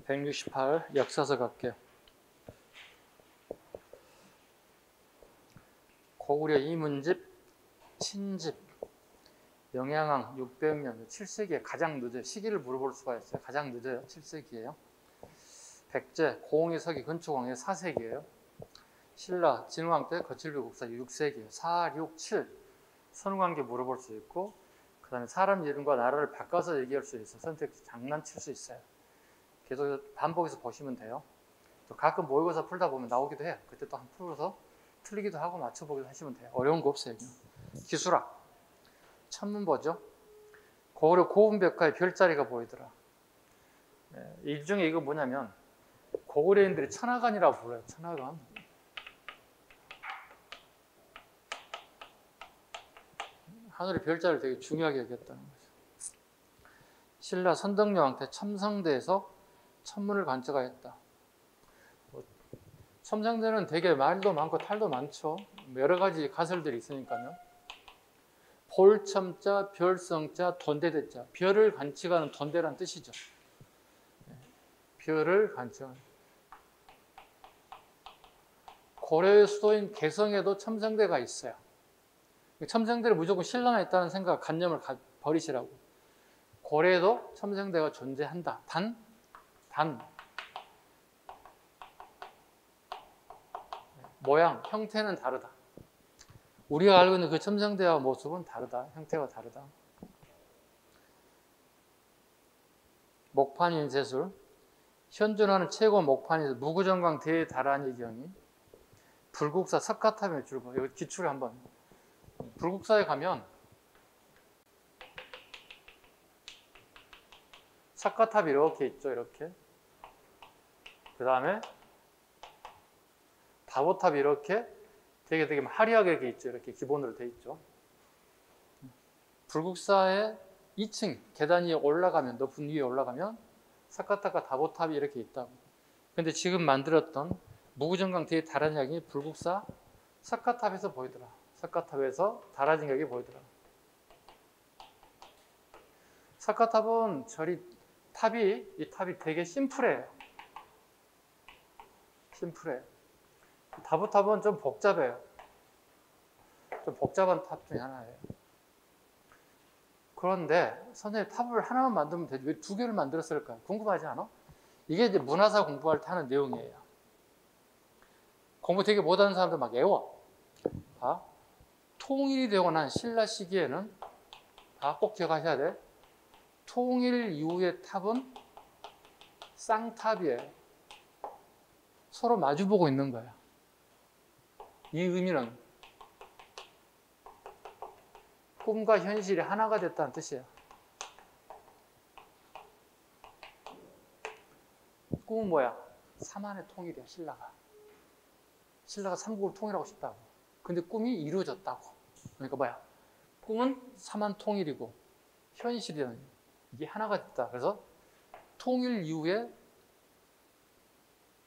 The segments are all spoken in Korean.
168 역사서 갈게요. 고구려 이문집, 친집, 영양왕 600년, 7세기에 가장 늦어요. 시기를 물어볼 수가 있어요. 가장 늦어요. 7세기예요. 백제, 고흥의 서기 건축왕의 4세기예요. 신라, 진왕 때 거칠비 국사 6세기예요. 4, 6, 7 선후관계 물어볼 수 있고, 그 다음에 사람 이름과 나라를 바꿔서 얘기할 수 있어요. 선택지 장난칠 수 있어요. 계속 반복해서 보시면 돼요. 또 가끔 모의고사 풀다 보면 나오기도 해요. 그때 또 한번 풀어서 틀리기도 하고 맞춰보기도 하시면 돼요. 어려운 거 없어요. 기술학, 천문 보죠. 고구려 고운벽화에 별자리가 보이더라. 일종의 이거 뭐냐면 고구려인들이 천하관이라고 불러요. 천하관. 하늘의 별자리를 되게 중요하게 여겼다는 거죠. 신라 선덕여왕 때 첨성대에서 천문을 관측하였다. 첨성대는 되게 말도 많고 탈도 많죠. 여러 가지 가설들이 있으니까요. 볼첨자, 별성자, 돈대대자. 별을 관측하는 돈대란 뜻이죠. 별을 관측하는. 고려의 수도인 개성에도 첨성대가 있어요. 첨성대를 무조건 신라만 있다는 생각, 관념을 버리시라고. 고려에도 첨성대가 존재한다. 단 모양, 형태는 다르다. 우리가 알고 있는 그 첨성대와 모습은 다르다. 형태가 다르다. 목판인쇄술. 현존하는 최고 목판이 무구정강 대다란이 경이 불국사 석가탑의 줄거. 이거 기출을 한번. 불국사에 가면 석가탑이 이렇게 있죠. 이렇게. 그 다음에 다보탑이 이렇게 되게 화려하게 이렇게 있죠. 이렇게 기본으로 돼 있죠. 불국사의 2층 계단 위에 올라가면, 높은 위에 올라가면 석가탑과 다보탑이 이렇게 있다고. 근데 지금 만들었던 무구정강 대다란역이 불국사 석가탑에서 보이더라. 석가탑에서 다란역이 보이더라. 석가탑은 이 탑이 되게 심플해요. 심플해요. 다보탑은 좀 복잡해요. 좀 복잡한 탑 중에 하나예요. 그런데 선생님 탑을 하나만 만들면 되지 왜 두 개를 만들었을까요? 궁금하지 않아? 이게 이제 문화사 공부할 때 하는 내용이에요. 공부 되게 못하는 사람들 막 애워. 통일이 되고 난 신라 시기에는 꼭 기억하셔야 돼. 통일 이후의 탑은 쌍탑이에요. 서로 마주보고 있는 거야. 이 의미는 꿈과 현실이 하나가 됐다는 뜻이에요. 꿈은 뭐야? 삼한의 통일이야. 신라가 삼국을 통일하고 싶다고. 근데 꿈이 이루어졌다고. 그러니까 뭐야? 꿈은 삼한 통일이고 현실은 이게 하나가 됐다. 그래서 통일 이후에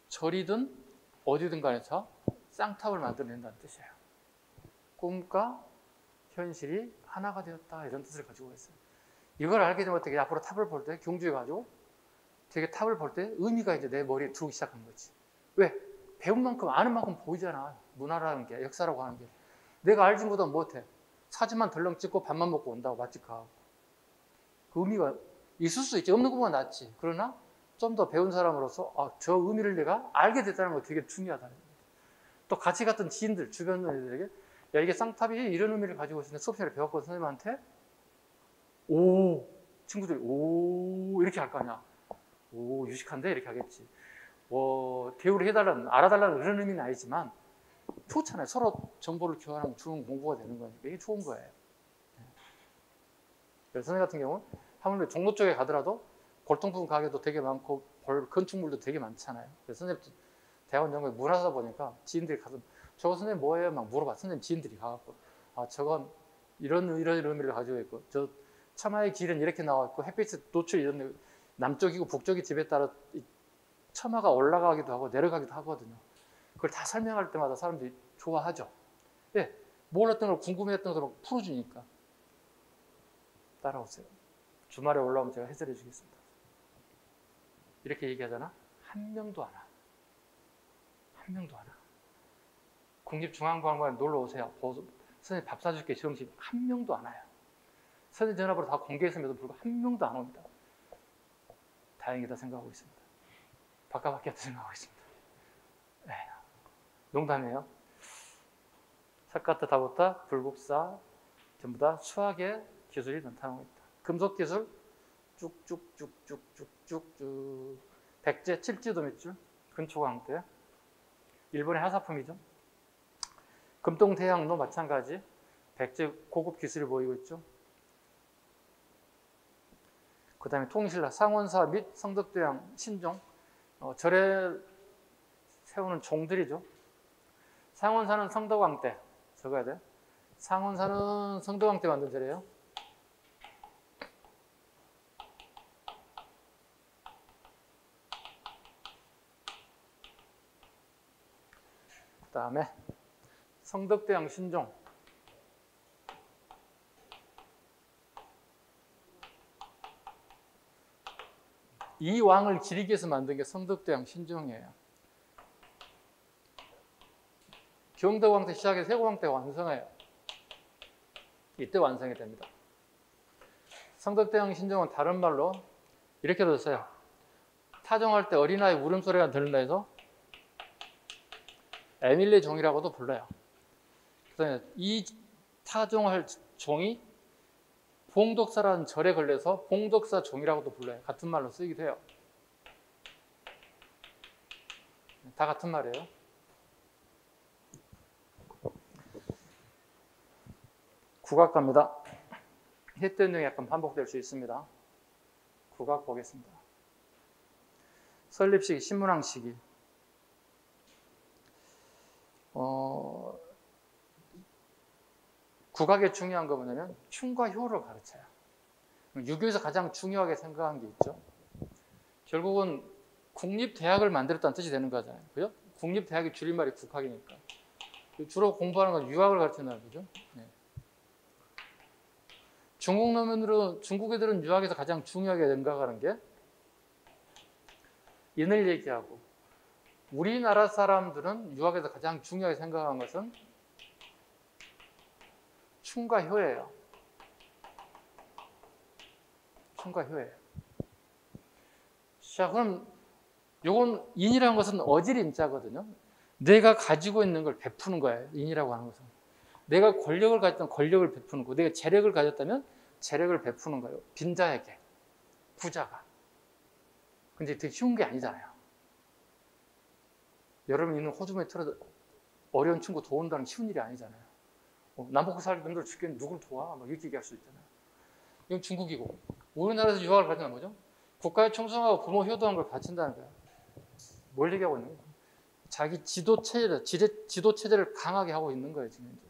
절이든 어디든 간에서 쌍탑을 만들어낸다는 뜻이에요. 꿈과 현실이 하나가 되었다. 이런 뜻을 가지고 있어요. 이걸 알게 되면 어떻게 앞으로 탑을 볼 때 경주해가지고 되게 탑을 볼 때 의미가 이제 내 머리에 들어오기 시작한 거지. 왜? 배운 만큼 아는 만큼 보이잖아. 문화라는 게, 역사라고 하는 게. 내가 알지 못하면 못해. 사진만 덜렁 찍고 밥만 먹고 온다고 맛집 가고. 그 의미가 있을 수 있지. 없는 것보다 낫지. 그러나 좀 더 배운 사람으로서 저 의미를 내가 알게 됐다는 거 되게 중요하다. 또 같이 갔던 지인들, 주변 애들에게 야 이게 쌍탑이 이런 의미를 가지고 있는데 수업 시간에 배웠거든 선생님한테. 오, 친구들이 오 이렇게 할 거 아니야. 오 유식한데 이렇게 하겠지. 대우를 해달라는, 알아달라는 그런 의미는 아니지만 좋잖아요. 서로 정보를 교환하면 좋은 공부가 되는 거니까 이게 좋은 거예요. 그래서 선생님 같은 경우는 하물며 종로 쪽에 가더라도 골동품 가게도 되게 많고 건축물도 되게 많잖아요. 그래서 선생님 대학원 연구에 문화사 보니까 지인들이 가서 저거 선생님 뭐예요? 막 물어봐. 선생님 지인들이 가갖고 저건 이런 의미를 가지고 있고 저 처마의 길은 이렇게 나와 있고 햇빛의 노출이 이런 남쪽이고 북쪽이 집에 따라 처마가 올라가기도 하고 내려가기도 하거든요. 그걸 다 설명할 때마다 사람들이 좋아하죠. 예, 몰랐던 걸 궁금했던 걸 풀어주니까. 따라오세요. 주말에 올라오면 제가 해설해 주겠습니다. 이렇게 얘기하잖아. 한 명도 안 와. 한 명도 안 와. 국립중앙박물관 놀러 오세요. 선생님 밥 사줄게. 점심. 한 명도 안 와요. 선생님 전화번호 다 공개했음에도 불구하고 한 명도 안 옵니다. 다행이다 생각하고 있습니다. 바꿔봤겠다 생각하고 있습니다. 네. 농담이에요. 사카타, 다보타, 불국사 전부 다 수학의 기술이 나타나고 있다. 금속 기술 쭉쭉쭉쭉쭉쭉쭉 백제, 칠지도 몇 줄? 근초광대. 일본의 하사품이죠. 금동대양도 마찬가지. 백제 고급 기술이 보이고 있죠. 그 다음에 통신라, 상원사 및 성덕대양, 신종. 절에 세우는 종들이죠. 상원사는 성덕왕 때 적어야 돼. 상원사는 성덕왕 때 만든 절이에요. 그 다음에 성덕대왕 신종. 이 왕을 기리기 위해서 만든 게 성덕대왕 신종이에요. 경덕왕 때 시작해서 세고왕 때 완성해요. 이때 완성이 됩니다. 성덕대왕 신종은 다른 말로 이렇게 됐어요. 타종할 때 어린아이 울음소리가 들린다 해서 에밀레 종이라고도 불러요. 그래서 이 타종할 종이 봉독사라는 절에 걸려서 봉독사 종이라고도 불러요. 같은 말로 쓰기도 해요. 다 같은 말이에요. 국악 갑니다. 했던 내용이 약간 반복될 수 있습니다. 국악 보겠습니다. 설립시기, 신문왕시기. 국악의 중요한 거 뭐냐면 춤과 효를 가르쳐요. 유교에서 가장 중요하게 생각한 게 있죠. 결국은 국립대학을 만들었다는 뜻이 되는 거잖아요. 그죠? 국립대학의 줄임말이 국학이니까. 주로 공부하는 건 유학을 가르친다는 거죠. 네. 중국 애들은 유학에서 가장 중요하게 생각하는 게 인을 얘기하고, 우리나라 사람들은 유학에서 가장 중요하게 생각한 것은 춤과 효예요. 춤과 효예요. 자, 그럼 요건 인이라는 것은 어질 인자거든요. 내가 가지고 있는 걸 베푸는 거예요. 인이라고 하는 것은. 내가 권력을 가졌다면 권력을 베푸는 거고, 내가 재력을 가졌다면 재력을 베푸는 거예요. 빈자에게, 부자가. 근데 되게 쉬운 게 아니잖아요. 여러분 있는 호주머니 틀어도 어려운 친구 도운다는 게 쉬운 일이 아니잖아요. 남북 살기 힘들어 죽겠는데 누굴 도와? 막 이렇게 얘기할 수 있잖아요. 이건 중국이고, 우리나라에서 유학을 가르치는 뭐죠? 국가에 충성하고 부모 효도하는 걸 가르친다는 거예요. 뭘 얘기하고 있는 거예요? 자기 지도체제를 강하게 하고 있는 거예요. 지금 이제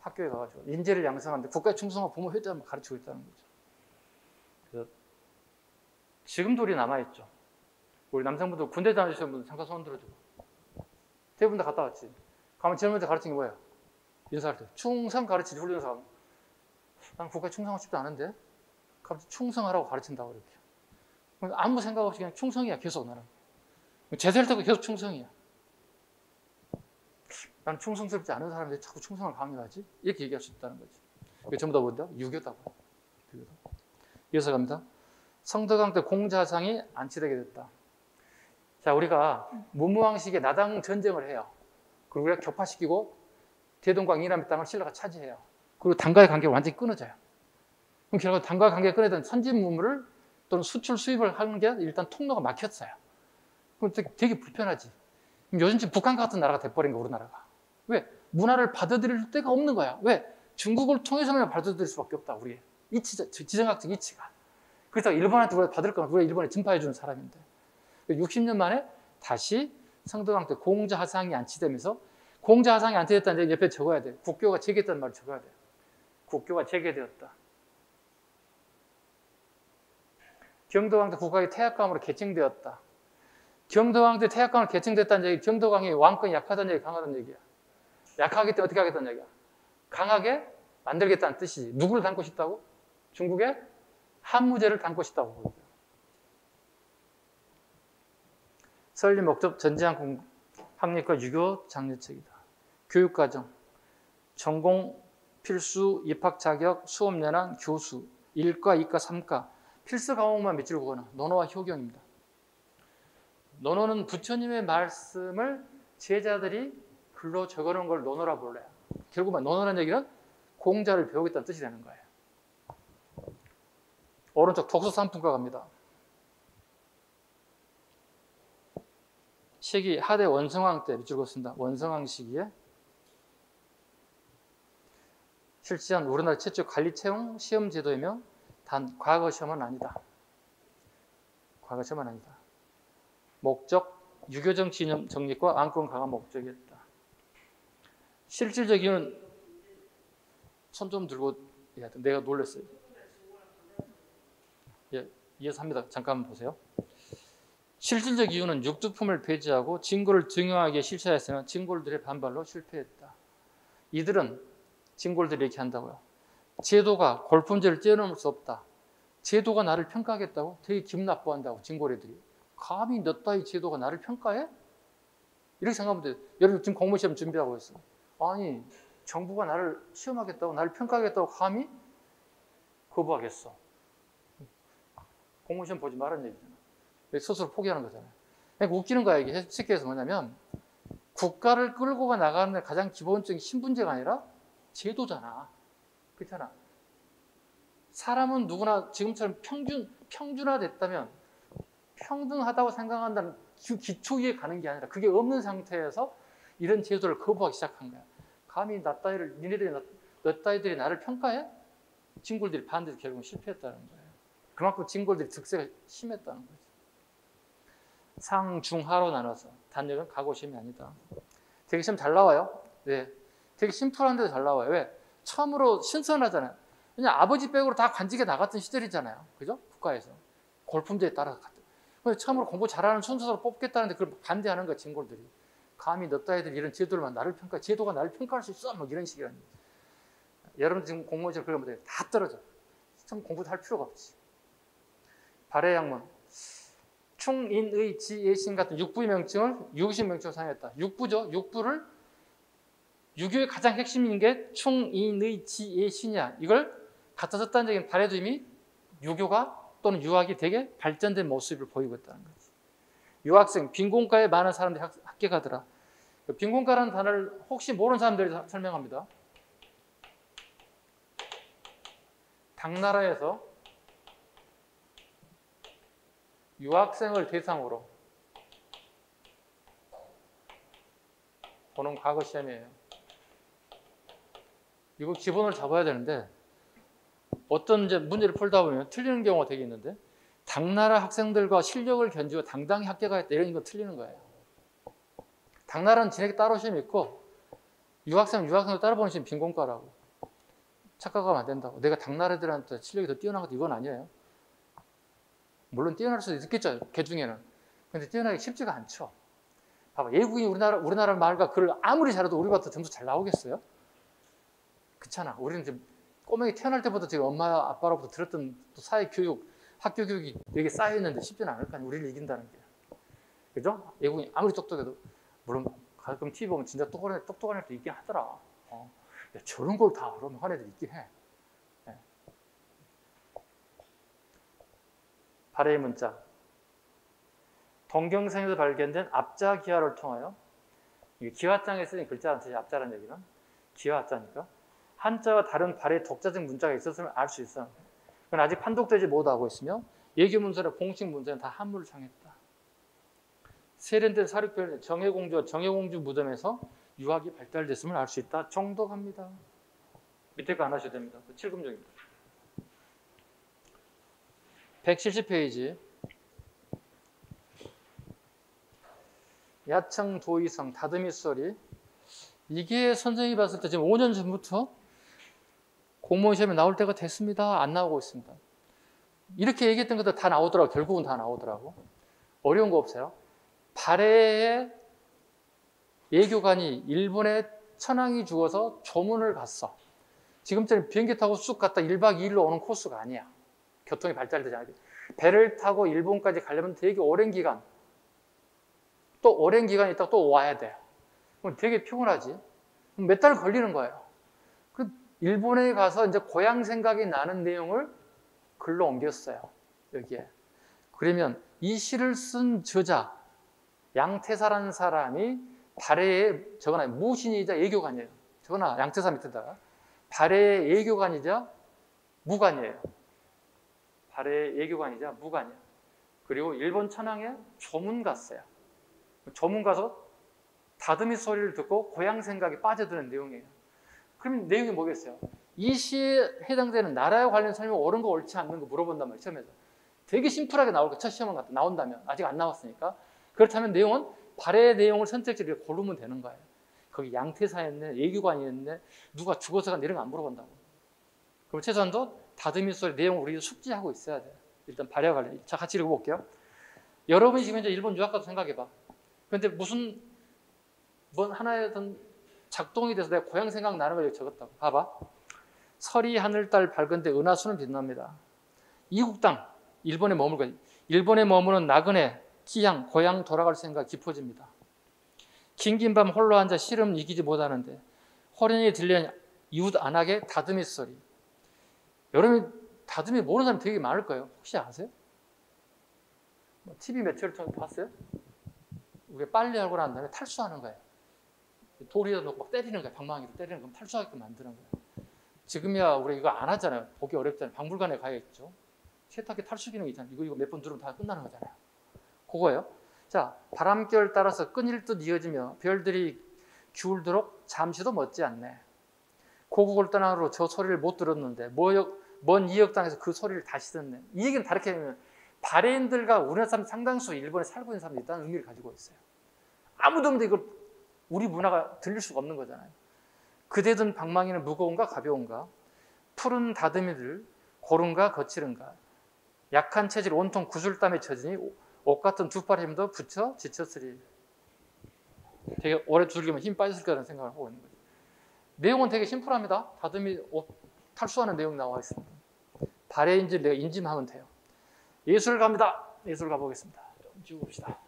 학교에 가가지고 인재를 양성하는데 국가에 충성하고 부모 효도하는 걸 가르치고 있다는 거죠. 그래서 지금도 우리 남아있죠. 우리 남성분들 군대 다니시는 분들 잠깐 손 들어주고. 대부분 다 갔다 왔지. 가면 제일 먼저 가르친 게 뭐예요? 인사할 때 충성 가르치지. 훈련사 가면 난 국가에 충성하고 싶지 않은데 갑자기 충성하라고 가르친다고 이렇게. 아무 생각 없이 그냥 충성이야. 계속 나는. 제대할 때도 계속 충성이야. 나는 충성스럽지 않은 사람들이 자꾸 충성을 강요하지? 이렇게 얘기할 수 있다는 거지. 이게 전부 다 뭔가? 유교다고. 이어서 갑니다. 성덕왕 때 공자상이 안치되게 됐다. 자, 우리가 문무왕식의 나당 전쟁을 해요. 그리고 우리가 격파시키고 대동강 이남의 땅을 신라가 차지해요. 그리고 당과의 관계가 완전히 끊어져요. 그럼 결국 당과의 관계가 끊어진 선진문물을 또는 수출 수입을 하는 게 일단 통로가 막혔어요. 그럼 되게 불편하지. 그럼 요즘 지금 북한 같은 나라가 돼버린 거야, 우리나라가. 왜? 문화를 받아들일 데가 없는 거야. 왜? 중국을 통해서만 받아들일 수밖에 없다, 우리. 지정학적 이치가. 그래서 일본한테 우리가 받을 거면 우리가 일본에 전파해주는 사람인데. 60년 만에 다시 성덕왕 때 공자하상이 안치되면서, 공자하상이 안치됐다는 얘기 옆에 적어야 돼. 국교가 재개됐다는 말을 적어야 돼. 국교가 재개되었다. 경덕왕 때 국왕이 태약감으로 개칭되었다. 경덕왕 때 태약감으로 개칭됐다는 얘기, 경덕왕이 왕권이 약하다는 얘기, 강하다는 얘기야. 약하기 때문에 어떻게 하겠다는 얘기야? 강하게 만들겠다는 뜻이지. 누구를 담고 싶다고? 중국의 한무제를 담고 싶다고. 설립 목적 전지학 학력과 유교 장려책이다. 교육과정, 전공 필수 입학 자격, 수업 연한, 교수, 1과, 2과, 3과 필수 과목만 밑줄 그거나 논어와 효경입니다. 논어는 부처님의 말씀을 제자들이 글로 적어놓은 걸 논어라 불러요. 결국은 논어라는 얘기는 공자를 배우겠다는 뜻이 되는 거예요. 오른쪽 독서 상품과 갑니다. 시기 하대 원성왕 때 밑줄 그었습니다. 원성왕 시기에 실시한 우리나라 최초 관리 채용 시험 제도이며 단 과거 시험은 아니다. 과거 시험은 아니다. 목적 유교정치 이념 정립과 안건 강화 목적이었다. 실질적 이유는 손 좀 들고 내가 놀랐어요. 예, 이해서 합니다. 잠깐만 보세요. 실질적 이유는 육두품을 배제하고 진골을 등용하게 실시하였으나 진골들의 반발로 실패했다. 이들은 진골들이 이렇게 한다고요. 제도가 골품제를 뛰어넘을 수 없다. 제도가 나를 평가하겠다고 되게 기분 나빠한다고 진골애들이. 감히 너 따위 제도가 나를 평가해? 이렇게 생각하면 돼요. 여러분 지금 공무시험 준비하고 있어. 아니 정부가 나를 시험하겠다고 나를 평가하겠다고 감히 거부하겠어. 공무시험 보지 말라는 얘기잖아. 스스로 포기하는 거잖아요. 그러니까 웃기는 거야. 이게 쉽게 해서 뭐냐면 국가를 끌고 나가는 가장 기본적인 신분제가 아니라 제도잖아. 그렇잖아. 사람은 누구나 지금처럼 평준화됐다면 평등하다고 생각한다는 기초 위에 가는 게 아니라 그게 없는 상태에서 이런 제도를 거부하기 시작한 거야. 감히 너 따위들이 나를 평가해? 진골들이 반대로 결국은 실패했다는 거예요. 그만큼 진골들이 득세가 심했다는 거죠. 상, 중, 하로 나눠서 단역은 과거 시험이 아니다. 되게 시험 잘 나와요. 네. 되게 심플한데도 잘 나와요. 왜? 처음으로 신선하잖아요. 그냥 아버지 백으로 다 관직에 나갔던 시절이잖아요. 그죠? 국가에서. 골품제에 따라서 갔죠. 처음으로 공부 잘하는 순서로 뽑겠다는데 그걸 반대하는 거야, 진골들이. 감히 너 따위들 이런 제도를 나를 평가, 제도가 나를 평가할 수 있어? 뭐 이런 식이라는 거예요. 여러분 지금 공무원시험 그러면 다 떨어져. 참 공부도 할 필요가 없지. 발해양문. 충인의 지예신 같은 육부의 명칭을 유교식 명칭으로 사용했다. 육부죠. 육부를 유교의 가장 핵심인 게 충인의 지예신이야. 이걸 갖다 썼다는 얘기는 발해도 이미 유교가 또는 유학이 되게 발전된 모습을 보이고 있다는 거지. 유학생, 빈곤가에 많은 사람들이 합격하더라. 빈곤가라는 단어를 혹시 모르는 사람들이 설명합니다. 당나라에서 유학생을 대상으로 보는 과거 시험이에요. 이거 기본을 잡아야 되는데 어떤 이제 문제를 풀다 보면 틀리는 경우가 되게 있는데 당나라 학생들과 실력을 견주어 당당히 합격하였다 이런 거 틀리는 거예요. 당나라는 지네게 따로 시험이 있고 유학생을 따로 보는 시험이 빈곤과라고. 착각하면 안 된다고. 내가 당나라들한테 실력이 더 뛰어난 것도 이건 아니에요. 물론 뛰어날 수도 있겠죠. 개 중에는. 근데 뛰어나기 쉽지가 않죠. 봐봐. 외국인이 우리나라 말과 글을 아무리 잘해도 우리보다 더 점수 잘 나오겠어요? 그렇잖아. 우리는 지금 꼬맹이 태어날 때부터 지금 엄마 아빠로부터 들었던 또 사회 교육, 학교 교육이 여기 쌓여 있는데 쉽지는 않을 거 아니에요. 우리를 이긴다는 게. 그죠? 외국인이 아무리 똑똑해도 물론 가끔 TV 보면 진짜 똑똑한 애도 있긴 하더라. 야, 저런 걸 다 그러면 한 애들 있긴 해. 네. 발해의 문자. 동경성에서 발견된 앞자 기하를 통하여 기하장에 쓰인 글자라는 뜻이 앞자라는 얘기는 기하자니까 한자와 다른 발해 독자적 문자가 있었음을 알 수 있어. 그건 아직 판독되지 못하고 있으며 예교 문서나 공식 문서는 다 한물을 창했다. 세련된 사립별 정혜공주와 정혜공주 무덤에서 유학이 발달됐음을 알 수 있다. 정독합니다. 밑에 거 안 하셔도 됩니다. 7금종입니다. 170페이지. 야청 도의성 다듬이 소리. 이게 선생님이 봤을 때 지금 5년 전부터 공무원 시험에 나올 때가 됐습니다. 안 나오고 있습니다. 이렇게 얘기했던 것도 다 나오더라고. 결국은 다 나오더라고. 어려운 거 없어요. 발해의 예교관이 일본에 천황이 죽어서 조문을 갔어. 지금처럼 비행기 타고 쑥 갔다 1박 2일로 오는 코스가 아니야. 교통이 발달되지 않게. 배를 타고 일본까지 가려면 되게 오랜 기간 또 오랜 기간 있다가 또 와야 돼. 그럼 되게 피곤하지. 몇 달 걸리는 거예요. 그 일본에 가서 이제 고향 생각이 나는 내용을 글로 옮겼어요. 여기에. 그러면 이 시를 쓴 저자 양태사라는 사람이 발해의 저거나 무신이자 예교관이에요. 저거나 양태사 밑에다가 발해의 예교관이자 무관이에요. 발해의 예교관이자 무관이에요. 그리고 일본 천황에 조문 갔어요. 조문 가서 다듬이 소리를 듣고 고향 생각이 빠져드는 내용이에요. 그럼 내용이 뭐겠어요? 이 시에 해당되는 나라에 관련 설명 옳은 거 옳지 않는 거 물어본단 말이에요. 시험에서. 되게 심플하게 나올 거 첫 시험은 나온다면 아직 안 나왔으니까 그렇다면 내용은 발해의 내용을 선택지를 고르면 되는 거예요. 거기 양태사였네, 예교관이었네, 누가 죽어서가 이런 거 안 물어본다고. 그럼 최소한도 다듬이 소리 내용을 우리가 숙지하고 있어야 돼요. 일단 발해와 관련. 자, 같이 읽어볼게요. 여러분이 지금 이제 일본 유학 가서 생각해봐. 그런데 무슨 뭔 하나의 어떤 작동이 돼서 내가 고향 생각나는 걸 적었다고. 봐봐. 설이 하늘달 밝은데 은하수는 빛납니다. 이국 땅, 일본에 머물고 일본에 머무는 나그네, 기양, 고향 돌아갈 생각 깊어집니다. 긴긴 밤 홀로 앉아 시름 이기지 못하는데 호련히 들리는 이웃 안악의 다듬이 소리. 여러분이 다듬이 모르는 사람 되게 많을 거예요. 혹시 아세요? TV 매체를 통해 봤어요? 우리가 빨래하고 난 다음에 탈수하는 거예요. 돌에다 놓고 막 때리는 거예요. 방망이로 때리는 거 탈수하게끔 만드는 거예요. 지금이야 우리 이거 안 하잖아요. 보기 어렵잖아요. 박물관에 가야겠죠. 세탁기 탈수 기능이 있잖아요. 이거 몇 번 누르면 다 끝나는 거잖아요. 그거예요. 자, 바람결 따라서 끊일 듯 이어지며 별들이 기울도록 잠시도 멎지 않네. 고국을 떠나로 저 소리를 못 들었는데 먼 이역 땅에서 그 소리를 다시 듣네. 이 얘기는 다르게 하면 발해인들과 우리나라 사람 상당수 일본에 살고 있는 사람들이 있다는 의미를 가지고 있어요. 아무도 없는데 이걸 우리 문화가 들릴 수가 없는 거잖아요. 그대 든 방망이는 무거운가 가벼운가? 푸른 다듬이들 고른가 거칠은가? 약한 체질 온통 구슬땀에 젖으니 옷 같은 두 팔 힘도 붙여 지쳤으리. 되게 오래 두들기면 힘 빠졌을 거라는 생각을 하고 있는 거죠. 내용은 되게 심플합니다. 다듬이 옷 탈수하는 내용 나와 있습니다. 발해인지 내가 인지하면 돼요. 예술 갑니다. 예술 가보겠습니다. 좀 지워봅시다.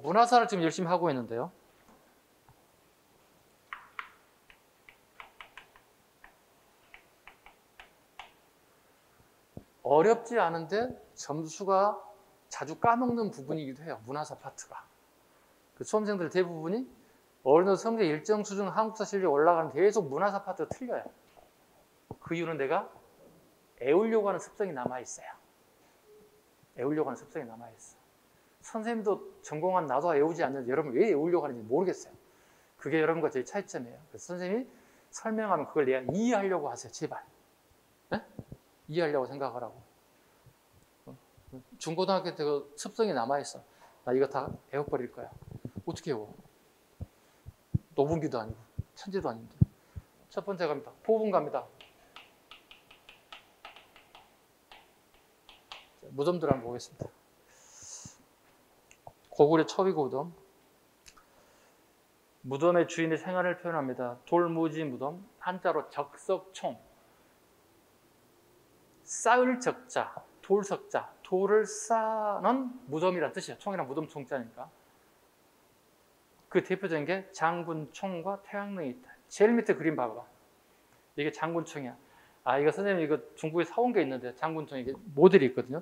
문화사를 지금 열심히 하고 있는데요. 어렵지 않은데 점수가 자주 까먹는 부분이기도 해요. 문화사 파트가. 그 수험생들 대부분이 어느 정도 성적 일정 수준 한국사 실력이 올라가는 계속 문화사 파트가 틀려요. 그 이유는 내가 애우려고 하는 습성이 남아있어요. 애우려고 하는 습성이 남아있어. 선생님도 전공한 나도 애우지 않는데 여러분 왜 애우려고 하는지 모르겠어요. 그게 여러분과 저희 차이점이에요. 그래서 선생님이 설명하면 그걸 내가 이해하려고 하세요. 제발. 네? 이해하려고 생각하라고. 중고등학교 때 그 습성이 남아있어. 나 이거 다 외워버릴 거야. 어떻게 외워? 노분기도 아니고 천재도 아닌데. 첫 번째 갑니다. 보분 갑니다. 무덤들 한번 보겠습니다. 고구려 초비고 무덤. 무덤의 주인의 생활을 표현합니다. 돌무지 무덤, 한자로 적석총. 쌓을 적자, 돌석자, 돌을 쌓는 무덤이라는 뜻이에요. 총이랑 무덤 총자니까. 그 대표적인 게 장군총과 태양릉이 있다. 제일 밑에 그림 봐봐. 이게 장군총이야. 아, 이거 선생님 이거 중국에 사온 게 있는데 장군총 이게 모델이 있거든요.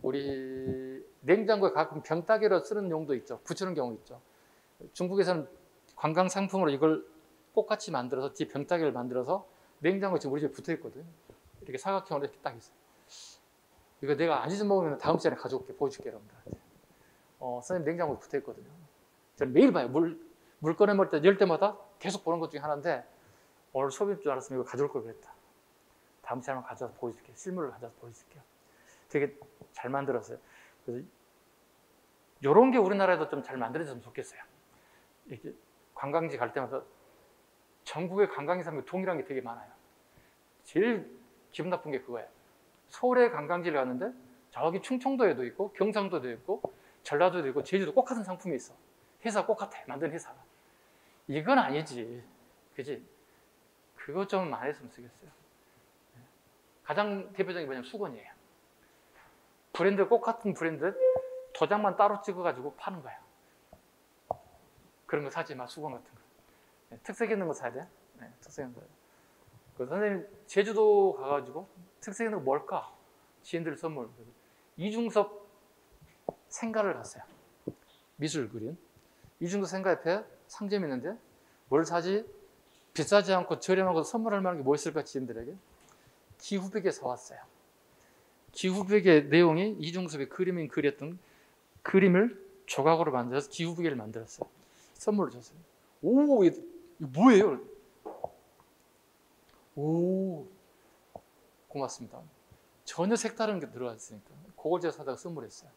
우리 냉장고에 가끔 병따개로 쓰는 용도 있죠. 붙이는 경우 있죠. 중국에서는 관광 상품으로 이걸 똑같이 만들어서 뒤에 병따개를 만들어서 냉장고에 지금 우리 집에 붙어 있거든요. 이렇게 사각형으로 이렇게 딱 있어요. 이거 내가 안 잊어먹으면 다음 시간에 가져올게. 보여줄게 여러분들한테. 선생님 냉장고에 붙어 있거든요. 저는 매일 봐요. 물 꺼내 먹을 때 열 때마다 계속 보는 것 중에 하나인데 오늘 수업일 줄 알았으면 이거 가져올 걸 그랬다. 다음 시간에 가져와서 보여줄게요. 실물을 가져와서 보여줄게요. 되게 잘 만들었어요. 그래서 이런 게 우리나라에도 좀 잘 만들어졌으면 좋겠어요. 이렇게 관광지 갈 때마다 전국의 관광지 사람이 동일한 게 되게 많아요. 제일 기분 나쁜 게 그거예요. 서울에 관광지를 갔는데 저기 충청도에도 있고 경상도도 있고 전라도도 있고 제주도 꼭 같은 상품이 있어. 회사 꼭 같아. 만든 회사가. 이건 아니지. 그지? 그거 좀 안 했으면 쓰겠어요. 가장 대표적인 게 뭐냐면 수건이에요. 브랜드 꼭 같은 브랜드 도장만 따로 찍어가지고 파는 거야. 그런 거 사지 마, 수건 같은 거. 네, 특색 있는 거 사야 돼. 네, 특색 있는 거. 그 선생님 제주도 가가지고 특색 있는 거 뭘까? 지인들 선물. 이중섭 생가를 갔어요. 미술 그린. 이중섭 생가 옆에 상점이 있는데 뭘 사지? 비싸지 않고 저렴하고 선물할 만한 게 뭐 있을까 지인들에게? 기후베개 사왔어요. 기후베개 내용이 이중섭이 그렸던 그림을 조각으로 만들어서 기후베개를 만들었어요. 선물로 줬어요. 오, 이거 뭐예요? 오, 고맙습니다. 전혀 색다른 게 들어가 있으니까 그걸 제가 사다가 선물했어요.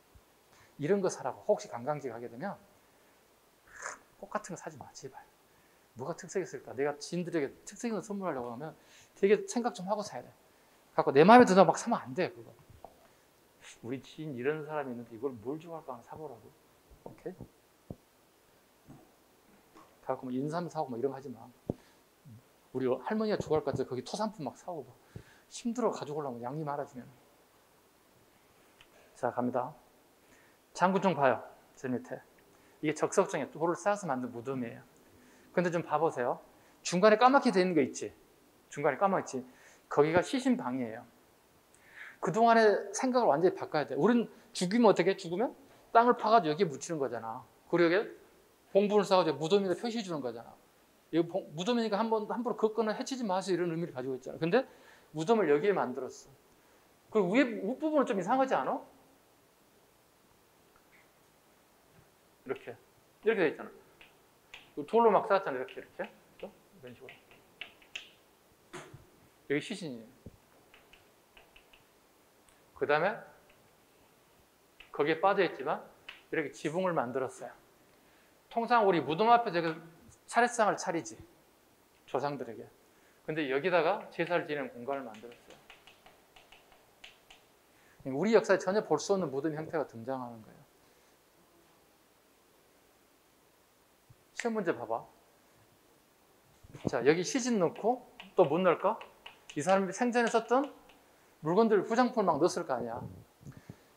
이런 거 사라고. 혹시 관광지 가게 되면 꼭 같은 거 사지 마, 제발. 뭐가 특색 있을까? 내가 지인들에게 특색 있는 거 선물하려고 하면 되게 생각 좀 하고 사야 돼. 갖고 내 마음에 드나 막 사면 안 돼, 그거. 우리 지인 이런 사람이 있는데 이걸 뭘 좋아할까 하나 사보라고. 오케이? 갖고 뭐 인삼 사고 뭐 이런 거 하지 마. 우리 할머니가 좋아할 것 같아. 거기 토산품 막 사오고 막. 힘들어 가지고 오려면 양이 많아지면. 자, 갑니다. 장구종 봐요. 저 밑에. 이게 적석정에 돌을 쌓아서 만든 무덤이에요. 근데 좀 봐보세요. 중간에 까맣게 돼 있는 거 있지? 중간에 까맣지? 거기가 시신방이에요. 그동안의 생각을 완전히 바꿔야 돼. 우린 죽이면 어떻게? 죽으면 땅을 파가지고 여기에 묻히는 거잖아. 그리고 여기에 봉분을 쌓아가지고 무덤에다 표시해 주는 거잖아. 이거 무덤이니까 함부로 걷거나 해치지 마세요. 이런 의미를 가지고 있잖아. 근데 무덤을 여기에 만들었어. 그리고 윗부분은 좀 이상하지 않아? 이렇게 돼 있잖아. 돌로 막 쌓았잖아. 이렇게 이런 식으로. 여기 시신이에요. 그 다음에 거기에 빠져있지만 이렇게 지붕을 만들었어요. 통상 우리 무덤 앞에 차례상을 차리지, 조상들에게. 근데 여기다가 제사를 지내는 공간을 만들었어요. 우리 역사에 전혀 볼 수 없는 무덤 형태가 등장하는 거예요. 시험 문제 봐봐. 자, 여기 시신 넣고 또 못 넣을까? 이 사람이 생전에 썼던 물건들, 부장품을 막 넣었을 거 아니야.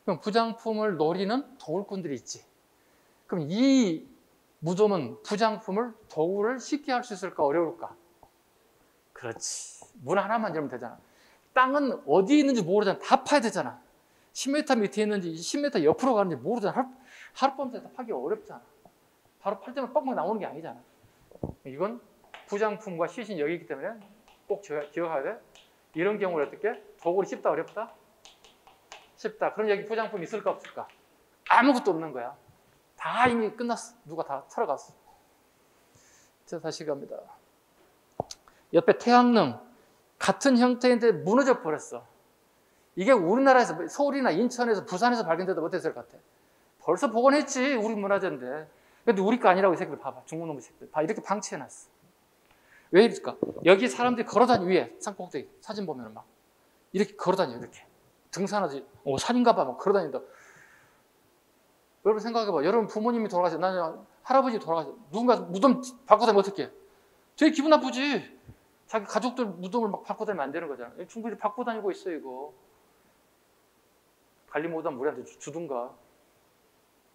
그럼 부장품을 노리는 도굴꾼들이 있지. 그럼 이 무덤은 부장품을, 도구를 쉽게 할 수 있을까? 어려울까? 그렇지. 문 하나만 열면 되잖아. 땅은 어디에 있는지 모르잖아. 다 파야 되잖아. 10m 밑에 있는지 10m 옆으로 가는지 모르잖아. 하룻밤새 다 파기 어렵잖아. 바로 팔 때만 뻥뻥 나오는 게 아니잖아. 이건 부장품과 시신이 여기 있기 때문에 꼭 기억해야 돼. 이런 경우를 어떻게? 도굴이 쉽다, 어렵다? 쉽다. 그럼 여기 부장품 있을까, 없을까? 아무것도 없는 거야. 다 이미 끝났어. 누가 다 털어갔어. 자, 다시 갑니다. 옆에 태양릉. 같은 형태인데 무너져 버렸어. 이게 우리나라에서, 서울이나 인천에서, 부산에서 발견돼도 어땠을 것 같아? 벌써 복원했지. 우리 문화재인데. 근데 우리 거 아니라고 이 새끼들 봐봐. 중국놈의 새끼들. 봐, 이렇게 방치해놨어. 왜 이럴까? 여기 사람들이 걸어다니, 위에 산꼭대기 사진 보면 막 이렇게 걸어다녀. 이렇게 등산하지. 산인가봐 막 걸어다닌다. 여러분 생각해봐. 여러분 부모님이 돌아가셨어. 나는 할아버지 돌아가셨어. 누군가 무덤 밟고 다니면 어떡해? 되게 기분 나쁘지. 자기 가족들 무덤을 막 밟고 다니면 안 되는 거잖아. 충분히 밟고 다니고 있어. 이거 관리 못하면 우리한테 주든가.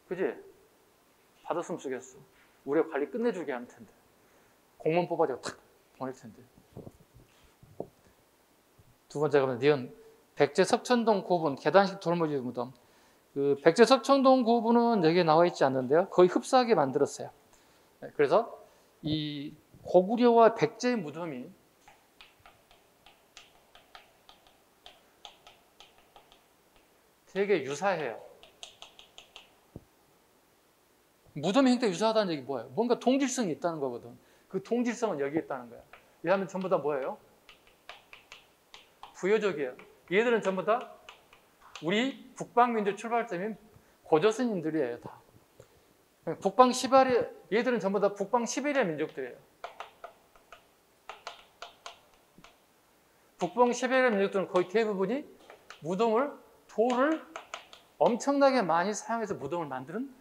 그지? 받았으면 쓰겠어. 우리가 관리 끝내주게 하는 텐데. 공무원 뽑아서 탁 보낼 텐데. 두 번째 가면 니은 백제 석천동 고분 계단식 돌무지 무덤. 그 백제 석천동 고분은 여기에 나와 있지 않는데요. 거의 흡사하게 만들었어요. 그래서 이 고구려와 백제의 무덤이 되게 유사해요. 무덤의 형태가 유사하다는 얘기 뭐예요? 뭔가 동질성이 있다는 거거든. 그 동질성은 여기 있다는 거야. 이 사람은 전부 다 뭐예요? 부여족이에요. 얘들은 전부 다 우리 북방민족 출발점인 고조선인들이에요. 다. 북방 시베리아, 얘들은 전부 다 북방 시베리아 민족들이에요. 북방 시베리아 민족들은 거의 대부분이 돌을 엄청나게 많이 사용해서 무덤을 만드는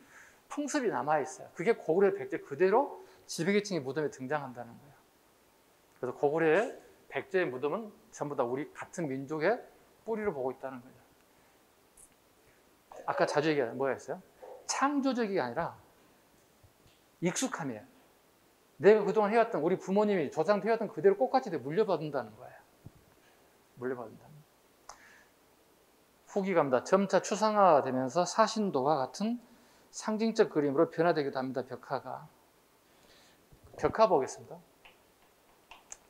풍습이 남아있어요. 그게 고구려 백제 그대로 지배계층의 무덤에 등장한다는 거예요. 그래서 고구려의 백제의 무덤은 전부 다 우리 같은 민족의 뿌리를 보고 있다는 거예요. 아까 자주 얘기하는 뭐였어요? 창조적이 아니라 익숙함이에요. 내가 그동안 해왔던 우리 부모님이 조상도 해왔던 그대로 똑같이 물려받는다는 거예요. 물려받는다. 후기 갑니다. 점차 추상화되면서 사신도와 같은 상징적 그림으로 변화되기도 합니다. 벽화가. 벽화 보겠습니다.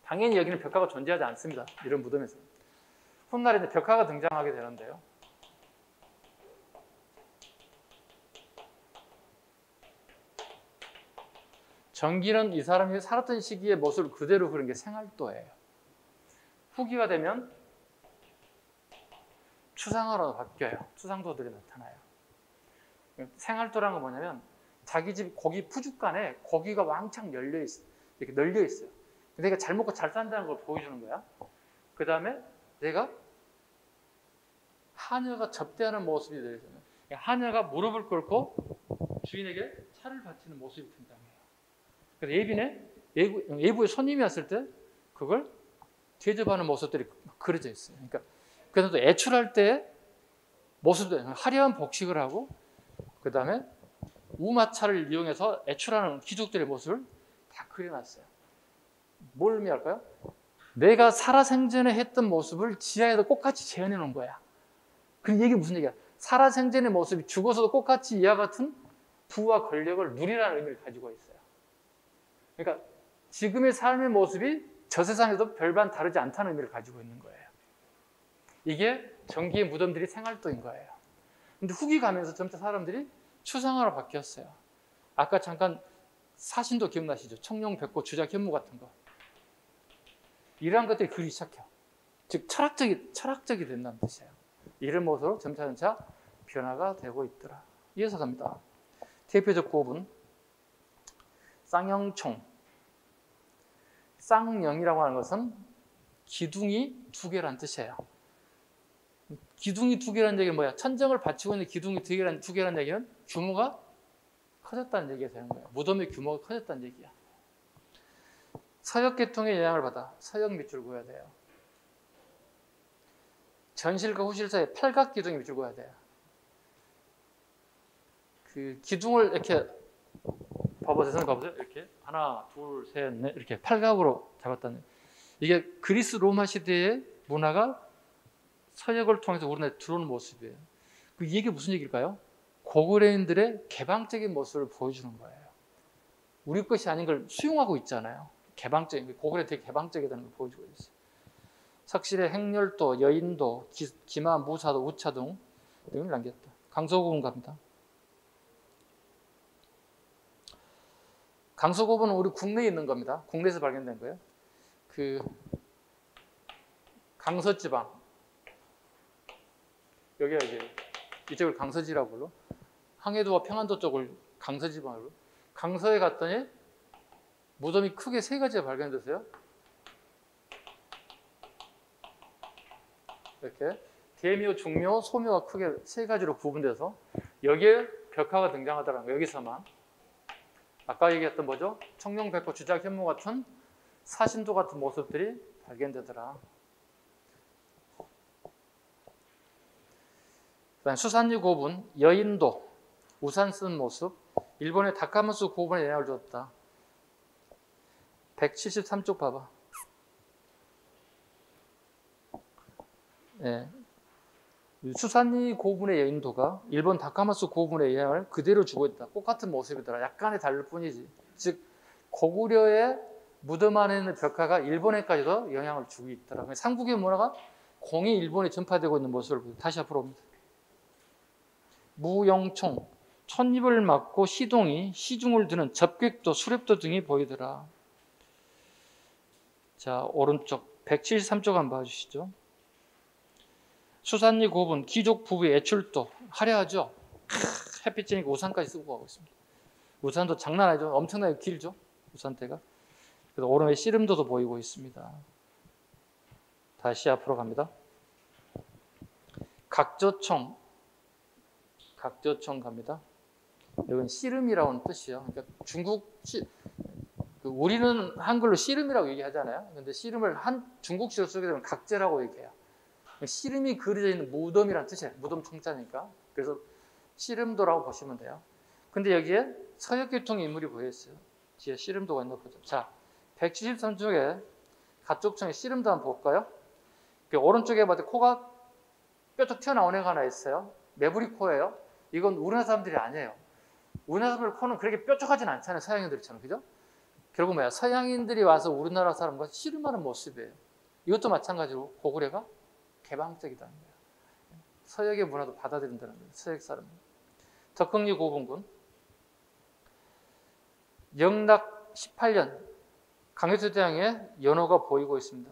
당연히 여기는 벽화가 존재하지 않습니다. 이런 무덤에서. 훗날에 이제 벽화가 등장하게 되는데요. 전기는 이 사람이 살았던 시기의 모습을 그대로 그린 게 생활도예요. 후기가 되면 추상화로 바뀌어요. 추상도들이 나타나요. 생활도라는 건 뭐냐면 자기 집 고기 푸죽간에 고기가 왕창 열려 있어요. 이렇게 널려 있어요. 내가 잘 먹고 잘 산다는 걸 보여주는 거야. 그 다음에 내가 하녀가 접대하는 모습이 되잖아요. 하녀가 무릎을 꿇고 주인에게 차를 바치는 모습이 등장해요. 그래서 예빈의 예부의 손님이 왔을 때 그걸 대접하는 모습들이 그려져 있어요. 그러니까 그래도 애출할 때 모습들 화려한 복식을 하고 그 다음에 우마차를 이용해서 애출하는 귀족들의 모습을 다 그려놨어요. 뭘 의미할까요? 내가 살아생전에 했던 모습을 지하에도 똑같이 재현해 놓은 거야. 그럼 이게 무슨 얘기야? 살아생전의 모습이 죽어서도 똑같이 이와 같은 부와 권력을 누리라는 의미를 가지고 있어요. 그러니까 지금의 삶의 모습이 저 세상에도 별반 다르지 않다는 의미를 가지고 있는 거예요. 이게 전기의 무덤들이 생활도인 거예요. 근데 후기 가면서 점차 사람들이 추상화로 바뀌었어요. 아까 잠깐 사신도 기억나시죠? 청룡, 백호, 주작, 현무 같은 거. 이러한 것들이 그리기 시작해요. 즉 철학적이 된다는 뜻이에요. 이런 모습으로 점차 변화가 되고 있더라. 이어서 갑니다. 대표적 고분 쌍영총. 쌍영이라고 하는 것은 기둥이 두 개라는 뜻이에요. 기둥이 두 개라는 얘기는 뭐야? 천정을 받치고 있는 기둥이 두 개라는 얘기는 규모가 커졌다는 얘기가 되는 거예요. 무덤의 규모가 커졌다는 얘기야. 서역 계통의 영향을 받아 서역 밑줄 그어야 돼요. 전실과 후실 사이에 팔각 기둥이 밑줄 그어야 돼요. 그 기둥을 이렇게 봐보세요. 이렇게 하나, 둘, 셋, 넷 이렇게 팔각으로 잡았다는. 이게 그리스 로마 시대의 문화가 서역을 통해서 우리나라에 들어오는 모습이에요. 이게 무슨 얘기일까요? 고구려인들의 개방적인 모습을 보여주는 거예요. 우리 것이 아닌 걸 수용하고 있잖아요. 개방적인, 고구려 되게 개방적이라는 걸 보여주고 있어요. 석실의 행렬도, 여인도, 기마, 무사도, 우차 등을 남겼다. 강서고분 갑니다. 강서고분은 우리 국내에 있는 겁니다. 국내에서 발견된 거예요. 그 강서지방, 여기가 이제 이쪽을 강서지라고 불러. 항해도와 평안도 쪽을 강서지방으로. 강서에 갔더니 무덤이 크게 세 가지가 발견됐어요. 이렇게 대묘, 중묘, 소묘가 크게 세 가지로 구분돼서 여기에 벽화가 등장하더라는 거예요. 여기서만. 아까 얘기했던 뭐죠? 청룡, 백호, 주작, 현무 같은 사신도 같은 모습들이 발견되더라. 그다음 수산리 고분, 여인도, 우산 쓴 모습, 일본의 다카마스 고분에 영향을 줬다. 173쪽 봐봐. 네. 수산리 고분의 여인도가 일본 다카마스 고분의 영향을 그대로 주고 있다. 똑같은 모습이더라. 약간의 다를 뿐이지. 즉 고구려의 무덤 안에 있는 벽화가 일본에까지도 영향을 주고 있더라. 삼국의 문화가 공이 일본에 전파되고 있는 모습을 다시 앞으로 옵니다. 무영총, 찻잎을 맞고 시동이 시중을 드는 접객도, 수렵도 등이 보이더라. 자, 오른쪽 173쪽 한번 봐주시죠. 수산리 고분, 귀족 부부의 애출도 화려하죠. 햇빛 쬐니까 우산까지 쓰고 가고 있습니다. 우산도 장난 아니죠. 엄청나게 길죠. 우산대가. 그래서 오름에 씨름도도 보이고 있습니다. 다시 앞으로 갑니다. 각조총 갑니다. 이건 씨름이라는 뜻이에요. 그러니까 우리는 한글로 씨름이라고 얘기하잖아요. 근데 씨름을 중국식으로 쓰게 되면 각제라고 얘기해요. 씨름이 그려져 있는 무덤이라는 뜻이에요. 무덤 총자니까. 그래서 씨름도라고 보시면 돼요. 근데 여기에 서역 계통의 인물이 보여있어요. 뒤에 씨름도가 있나 보죠. 자, 173쪽에 가쪽청에 씨름도 한번 볼까요? 오른쪽에 봐도 코가 뾰족 튀어나온 애가 하나 있어요. 매부리 코예요. 이건 우리나라 사람들이 아니에요. 우리나라 사람들 코는 그렇게 뾰족하진 않잖아요. 서양인들처럼. 그죠? 결국 뭐야? 서양인들이 와서 우리나라 사람과 씨름하는 모습이에요. 이것도 마찬가지로 고구려가 개방적이다는 거예요. 서역의 문화도 받아들인다는 거예요. 서역 사람은. 덕흥리 고분군. 영락 18년 강요토대왕의 연호가 보이고 있습니다.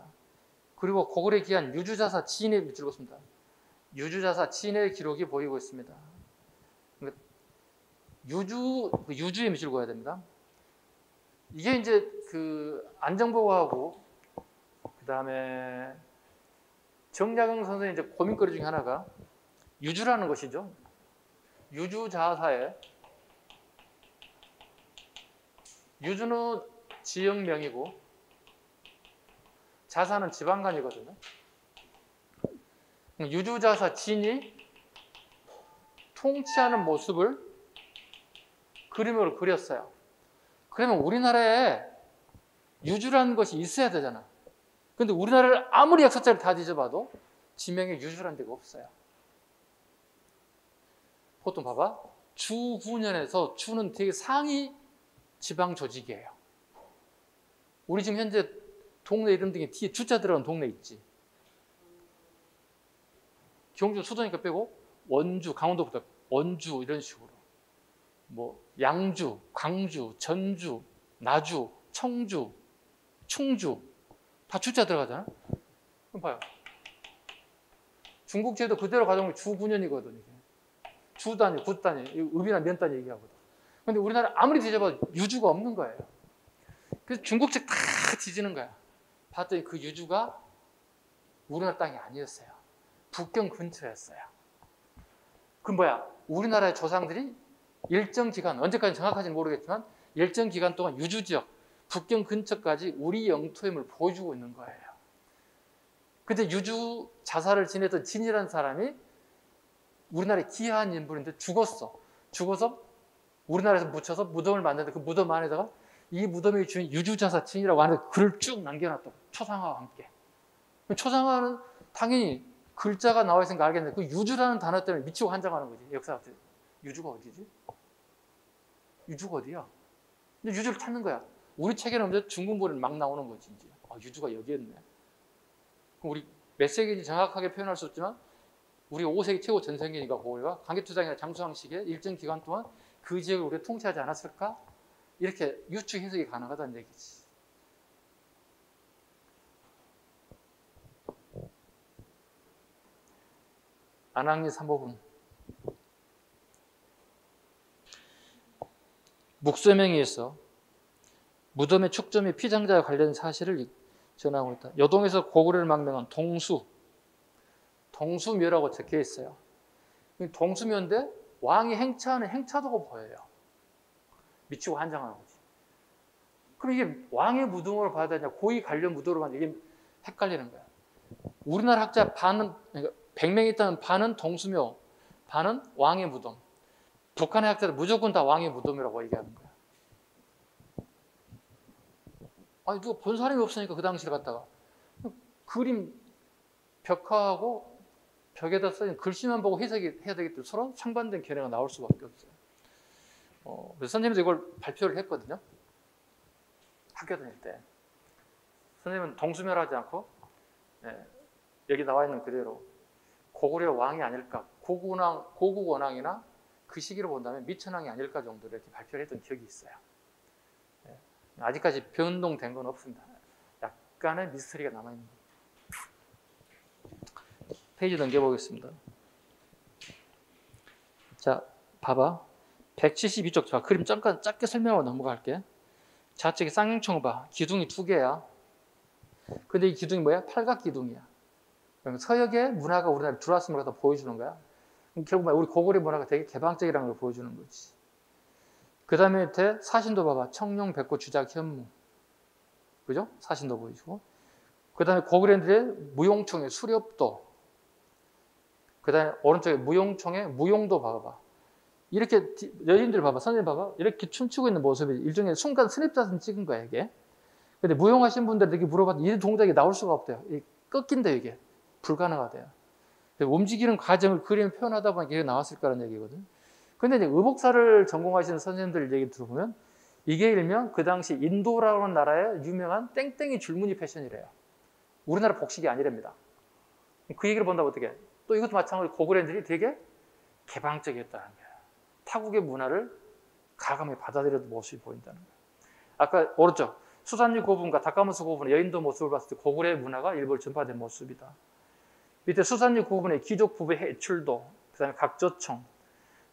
그리고 고구려에 기한 유주자사 지인의 밑줄 긋습니다. 유주자사 지인의 기록이 보이고 있습니다. 그러니까 유주의 밑줄 그어야 됩니다. 이게 이제 그 안정보고하고 그 다음에 정약용 선생의 이제 고민거리 중에 하나가 유주라는 것이죠. 유주자사에 유주는 지역명이고 자사는 지방간이거든요. 유주자사 진이 통치하는 모습을 그림으로 그렸어요. 그러면 우리나라에 유주라는 것이 있어야 되잖아. 근데 우리나라를 아무리 역사책을 다 뒤져봐도 지명에 유주라는 데가 없어요. 보통 봐봐. 주9년에서 주는 되게 상위 지방 조직이에요. 우리 지금 현재 동네 이름 등에 뒤에 주자 들어간 동네 있지. 경주 수도니까 빼고 원주, 강원도부터 원주 이런 식으로 뭐 양주, 광주, 전주, 나주, 청주, 충주 다 주자 들어가잖아. 그럼 봐요. 중국제도 그대로 가져오면 주9년이거든. 이게. 주 단위, 구 단위, 읍이나 면 단위 얘기하거든. 근데 우리나라 아무리 뒤져봐도 유주가 없는 거예요. 그래서 중국책 다 뒤지는 거야. 봤더니 그 유주가 우리나라 땅이 아니었어요. 북경 근처였어요. 그럼 뭐야? 우리나라의 조상들이 일정 기간, 언제까지 정확하지는 모르겠지만 일정 기간 동안 유주 지역, 북경 근처까지 우리 영토임을 보여주고 있는 거예요. 근데 유주 자사를 지내던 진이라는 사람이 우리나라에 기여한 인물인데 죽었어. 죽어서 우리나라에서 묻혀서 무덤을 만드는데 그 무덤 안에다가 이 무덤의 주인 유주자사 진이라고 하는 글을 쭉 남겨놨다고. 초상화와 함께. 초상화는 당연히 글자가 나와 있으니까 알겠는데 그 유주라는 단어 때문에 미치고 환장하는 거지. 역사학者. 유주가 어디지? 유주가 어디야? 근데 유주를 찾는 거야. 우리 책에는 없는데 중국문은 막 나오는 거지. 이제. 아, 유주가 여기였네. 그럼 우리 몇 세기인지 정확하게 표현할 수 없지만 우리 5세기 최고 전성기니까 고구려가 강개투장이나 장수왕식의 일정 기간 동안 그 지역을 우리가 통치하지 않았을까? 이렇게 유추 해석이 가능하다는 얘기지. 안학리 3호분. 묵서명에 있어 무덤의 축점이 피장자와 관련된 사실을 전하고 있다. 여동에서 고구려를 망명한 동수묘라고 적혀 있어요. 동수묘인데 왕이 행차하는 행차도가 보여요. 미치고 환장하는 거지. 그럼 이게 왕의 무덤으로 봐야 되냐, 고위 관련 무덤으로 봐야 되냐, 이게 헷갈리는 거야. 우리나라 학자 반은, 그러니까 100명이 있다면 반은 동수묘, 반은 왕의 무덤. 북한의 학자들 무조건 다 왕의 무덤이라고 얘기하는 거야. 아니, 누가 본 사람이 없으니까 그 당시를 갖다가 그림 벽화하고 벽에다 써진 글씨만 보고 해석이 해야 되기 때문에 서로 상반된 견해가 나올 수밖에 없어요. 그래서 선생님도 이걸 발표를 했거든요. 학교 다닐 때. 선생님은 동수묘라지 않고 여기 나와 있는 그대로 고구려 왕이 아닐까, 고국 원왕이나 그 시기로 본다면 미천왕이 아닐까 정도로 이렇게 발표를 했던 기억이 있어요. 아직까지 변동된 건 없습니다. 약간의 미스터리가 남아있는 거예요. 페이지 넘겨보겠습니다. 자, 봐봐. 172쪽, 자, 그림 잠깐 짧게 설명하고 넘어갈게. 좌측에 쌍용총 봐. 기둥이 2개야. 근데 이 기둥이 뭐야? 팔각 기둥이야. 그러면 서역의 문화가 우리나라에 들어왔음을 갖다 보여주는 거야. 결국 우리 고구려 문화가 되게 개방적이라는 걸 보여주는 거지. 그 다음에 밑에 사신도 봐봐. 청룡, 백구, 주작, 현무. 그죠? 사신도 보이시고. 그 다음에 고구려인들의 무용총의 수렵도. 그 다음에 오른쪽에 무용총의 무용도 봐봐. 이렇게 여인들 봐봐, 선생님 봐봐, 이렇게 춤추고 있는 모습이 일종의 순간 스냅샷은 찍은 거야 이게. 근데 무용하신 분들에게 물어봤더니 이 동작이 나올 수가 없대요. 꺾인대요 이게. 불가능하대요. 움직이는 과정을 그림을 표현하다 보니까 이게 나왔을 거라는 얘기거든. 근데 이제 의복사를 전공하시는 선생님들 얘기 들어보면 이게 일명 그 당시 인도라는 나라의 유명한 땡땡이 줄무늬 패션이래요. 우리나라 복식이 아니랍니다. 그 얘기를 본다고 어떻게? 또 이것도 마찬가지로 고구려인들이 되게 개방적이었다는 거예요. 타국의 문화를 가감히 받아들여도 모습이 보인다는 거예요. 아까 오른쪽 수산류 고분과 다카무스 고분의 여인도 모습을 봤을 때 고구려의 문화가 일부러 전파된 모습이다. 밑에 수산류 고분의 귀족 부부의 해출도, 그 다음에 각조청,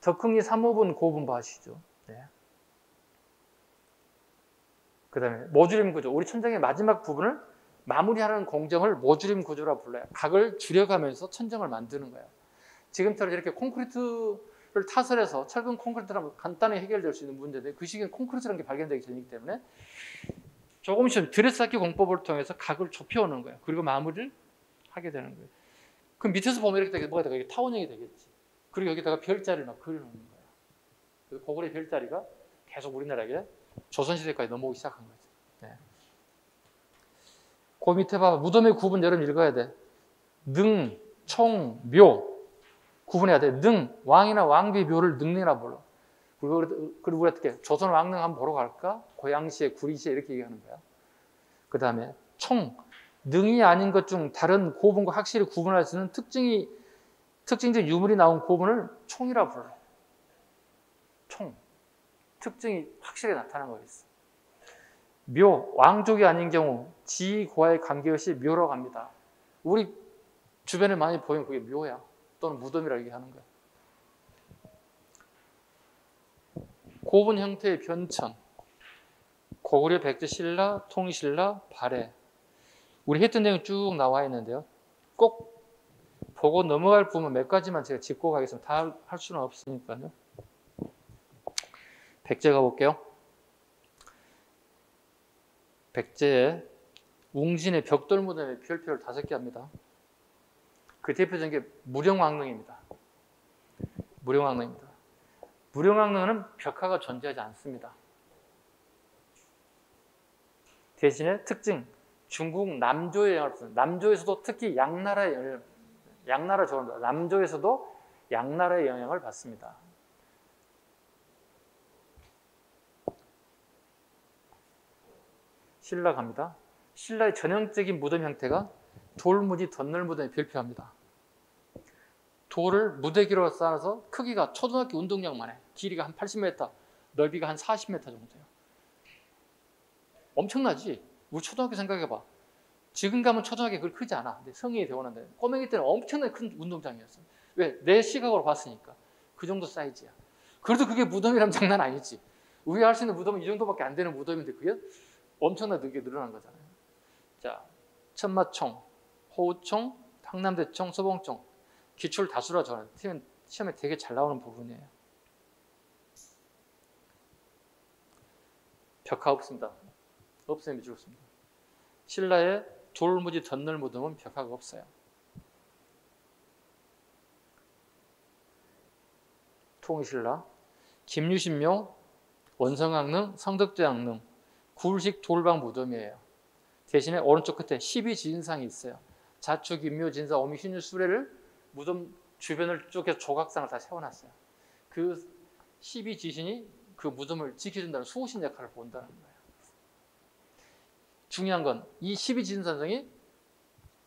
덕흥리 3호분 고분 봐시죠. 네. 그 다음에 모주림 구조, 우리 천정의 마지막 부분을 마무리하는 공정을 모주림 구조라 불러요. 각을 줄여가면서 천정을 만드는 거예요. 지금처럼 이렇게 콘크리트를 타설해서 철근 콘크리트라면 간단히 해결될 수 있는 문제인데 그 시기엔 콘크리트라는 게 발견되기 전이기 때문에 조금씩 드레스찾기 공법을 통해서 각을 좁혀오는 거예요. 그리고 마무리를 하게 되는 거예요. 그럼 밑에서 보면 이렇게 뭐가 되겠지? 타원형이 되겠지. 그리고 여기다가 별자리를 막 그려놓는 거예요. 그래서 고구려의 별자리가 계속 우리나라에 조선시대까지 넘어오기 시작한 거죠. 네. 그 밑에 봐봐. 무덤의 구분 여러분 읽어야 돼. 능, 총, 묘. 구분해야 돼. 능, 왕이나 왕비 묘를 능이라 불러. 그리고 우리가 어떻게 조선 왕릉 한번 보러 갈까? 고양시에, 구리시에 이렇게 얘기하는 거야. 그 다음에 총, 능이 아닌 것 중 다른 고분과 확실히 구분할 수 있는 특징적 유물이 나온 고분을 총이라 불러. 총. 특징이 확실히 나타난 거였어. 묘, 왕족이 아닌 경우 지고와의 관계없이 묘라고 합니다. 우리 주변에 많이 보이는 그게 묘야. 또는 무덤이라고 얘기하는 거야. 고분 형태의 변천. 고구려 백제 신라, 통일신라, 발해. 우리 했던 내용 쭉 나와 있는데요. 꼭 보고 넘어갈 부분 몇 가지만 제가 짚고 가겠습니다. 다 할 수는 없으니까요. 백제 가볼게요. 백제의 웅진의 벽돌 무덤의 별표를 5개 합니다. 그 대표적인 게 무령왕릉입니다. 무령왕릉입니다. 무령왕릉은 벽화가 존재하지 않습니다. 대신에 특징, 중국 남조의 영향을 받습니다. 남조에서도 특히 양나라의 영향을, 양나라 좋아합니다. 남조에서도 양나라의 영향을 받습니다. 신라 갑니다. 신라의 전형적인 무덤 형태가 돌무늬 덧늘 무덤에 별표합니다. 돌을 무대기로 쌓아서 크기가 초등학교 운동장만 해. 길이가 한 80m, 넓이가 한 40m 정도예요. 엄청나지? 우리 초등학교 생각해봐. 지금 가면 초등학교 그렇게 크지 않아. 근데 성인이 되었는데 꼬맹이 때는 엄청나게 큰 운동장이었어. 왜? 내 시각으로 봤으니까. 그 정도 사이즈야. 그래도 그게 무덤이라면 장난 아니지. 우리가 할 수 있는 무덤은 이 정도밖에 안 되는 무덤인데 그게 엄청나게 늘어난 거잖아요. 자, 천마총, 호우총, 상남대총, 서봉총. 기출 다수라 저는 시험에 되게 잘 나오는 부분이에요. 벽화 없습니다. 없으면 죽었습니다. 신라의 돌무지 덧늘 무덤은 벽화가 없어요. 통일신라, 김유신묘, 원성왕릉, 성덕대왕릉, 굴식 돌방 무덤이에요. 대신에 오른쪽 끝에 12지진상이 있어요. 자축, 인묘, 진사, 오미, 신유, 수레를 무덤 주변을 쪼개서 조각상을 다 세워놨어요. 그 12지신이 그 무덤을 지켜준다는 수호신 역할을 본다는 거예요. 중요한 건 이 12지신산성이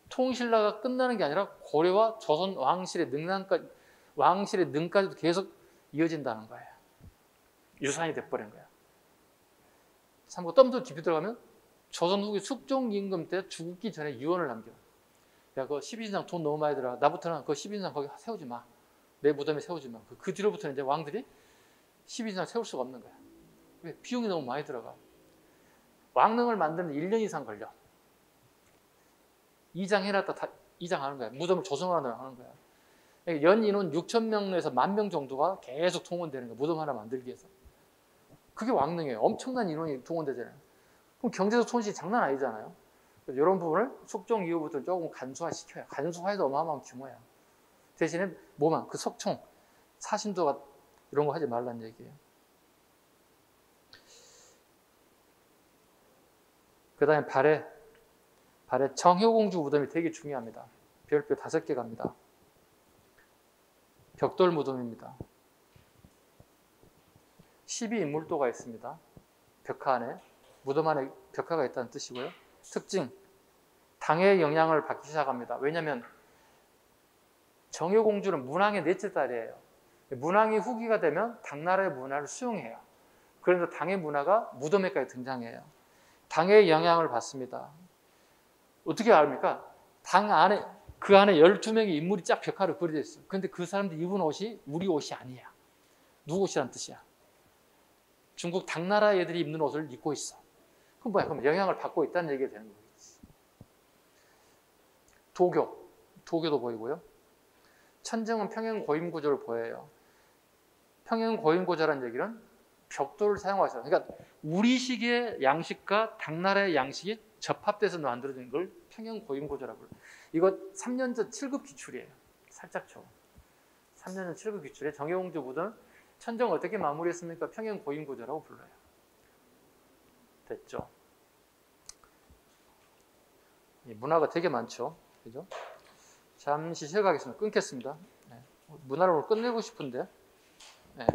통신라가 끝나는 게 아니라 고려와 조선 왕실의 능까지도 계속 이어진다는 거예요. 유산이 돼버린 거야. 참고 좀 더 깊이 들어가면 조선 후기 숙종 임금 때 죽기 전에 유언을 남겨. 야, 그 12진상 돈 너무 많이 들어. 나부터는 그 12진상 거기 세우지 마. 내 무덤에 세우지 마. 그 뒤로부터는 이제 왕들이 12진상 세울 수가 없는 거야. 왜? 비용이 너무 많이 들어가. 왕릉을 만드는 1년 이상 걸려. 이장해놨다 다 이장하는 거야. 무덤을 조성하는 거야. 연 인원 6,000명에서 10,000명 정도가 계속 동원되는 거야. 무덤 하나 만들기 위해서. 그게 왕릉이에요. 엄청난 인원이 동원되잖아요. 그럼 경제적 손실이 장난 아니잖아요. 이런 부분을 숙종 이후부터 조금 간소화시켜요. 간소화해도 어마어마한 규모야. 대신에 뭐만 그 석총, 사신도가 이런 거 하지 말란 얘기예요. 그 다음에 발에 정효공주 무덤이 되게 중요합니다. 별표 5개 갑니다. 벽돌 무덤입니다. 12인물도가 있습니다. 벽화 안에, 무덤 안에 벽화가 있다는 뜻이고요. 특징, 당의 영향을 받기 시작합니다. 왜냐하면 정효공주는 문왕의 넷째 딸이에요. 문왕이 후기가 되면 당나라의 문화를 수용해요. 그래서 당의 문화가 무덤에까지 등장해요. 당의 영향을 받습니다. 어떻게 압니까? 당 안에, 그 안에 12명의 인물이 쫙 벽화로 그려져 있어요. 그런데 그 사람들 입은 옷이 우리 옷이 아니야. 누구 옷이란 뜻이야? 중국 당나라 애들이 입는 옷을 입고 있어. 그럼 뭐야? 그럼 영향을 받고 있다는 얘기가 되는 거겠지. 도교도 보이고요. 천정은 평행고임구조를 보여요. 평행고임구조라는 얘기는 벽돌을 사용하셔서, 그러니까 우리식의 양식과 당나라의 양식이 접합돼서 만들어진 걸 평행고임구조라고 불러요. 이거 3년 전 7급 기출이에요. 살짝 쳐. 3년 전 7급 기출에 정효공주 무덤 천정 어떻게 마무리했습니까? 평행고임구조라고 불러요. 됐죠? 문화가 되게 많죠. 그죠? 잠시 쉬어가겠습니다. 끊겠습니다. 네. 문화를 끝내고 싶은데. 네.